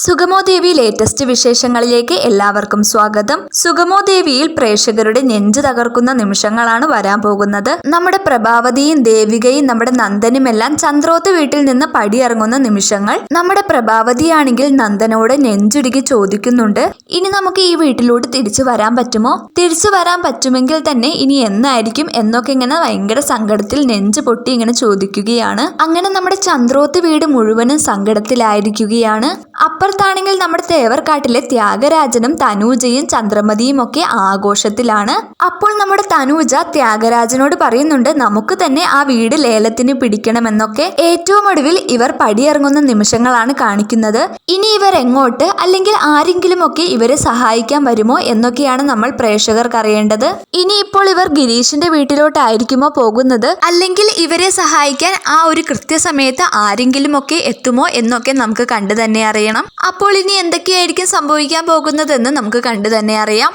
സുഗമോ ദേവി latest വിശേഷങ്ങളിലേക്ക് എല്ലാവർക്കും സ്വാഗതം. സുഗമോ ദേവിയിൽ പ്രേക്ഷകരുടെ നെഞ്ചു തകർക്കുന്ന നിമിഷങ്ങളാണ് വരാൻ പോകുന്നത്. നമ്മുടെ പ്രഭാവതിയും ദേവികയും നമ്മുടെ നന്ദനുമെല്ലാം ചന്ദ്രോത്ത് വീട്ടിൽ നിന്ന് പടിയിറങ്ങുന്ന നിമിഷങ്ങൾ. നമ്മുടെ പ്രഭാവതിയാണെങ്കിൽ നന്ദനോട് നെഞ്ചുരുകി ചോദിക്കുന്നുണ്ട്, ഇനി നമുക്ക് ഈ വീട്ടിലോട്ട് തിരിച്ചു വരാൻ പറ്റുമോ? തിരിച്ചു വരാൻ പറ്റുമെങ്കിൽ തന്നെ ഇനി എന്നായിരിക്കും എന്നൊക്കെ ഇങ്ങനെ ഭയങ്കര സങ്കടത്തിൽ നെഞ്ചു പൊട്ടി ഇങ്ങനെ ചോദിക്കുകയാണ്. അങ്ങനെ നമ്മുടെ ചന്ദ്രോത്ത് വീട് മുഴുവനും സങ്കടത്തിലായിരിക്കുകയാണ്. അപ്പുറത്താണെങ്കിൽ നമ്മുടെ തേവർക്കാട്ടിലെ ത്യാഗരാജനും തനൂജയും ചന്ദ്രമതിയും ഒക്കെ ആഘോഷത്തിലാണ്. അപ്പോൾ നമ്മുടെ തനൂജ ത്യാഗരാജനോട് പറയുന്നുണ്ട്, നമുക്ക് തന്നെ ആ വീട് ലേലത്തിന് പിടിക്കണമെന്നൊക്കെ. ഏറ്റവും ഒടുവിൽ ഇവർ പടിയിറങ്ങുന്ന നിമിഷങ്ങളാണ് കാണിക്കുന്നത്. ഇനി ഇവർ എങ്ങോട്ട്, അല്ലെങ്കിൽ ആരെങ്കിലും ഒക്കെ ഇവരെ സഹായിക്കാൻ വരുമോ എന്നൊക്കെയാണ് നമ്മൾ പ്രേക്ഷകർക്ക് അറിയേണ്ടത്. ഇനി ഇപ്പോൾ ഇവർ ഗിരീഷിന്റെ വീട്ടിലോട്ടായിരിക്കുമോ പോകുന്നത്, അല്ലെങ്കിൽ ഇവരെ സഹായിക്കാൻ ആ ഒരു കൃത്യസമയത്ത് ആരെങ്കിലും ഒക്കെ എത്തുമോ എന്നൊക്കെ നമുക്ക് കണ്ടു തന്നെ അറിയണം. അപ്പോൾ ഇനി എന്തൊക്കെയായിരിക്കും സംഭവിക്കാൻ പോകുന്നതെന്ന് നമുക്ക് കണ്ടു തന്നെ അറിയാം.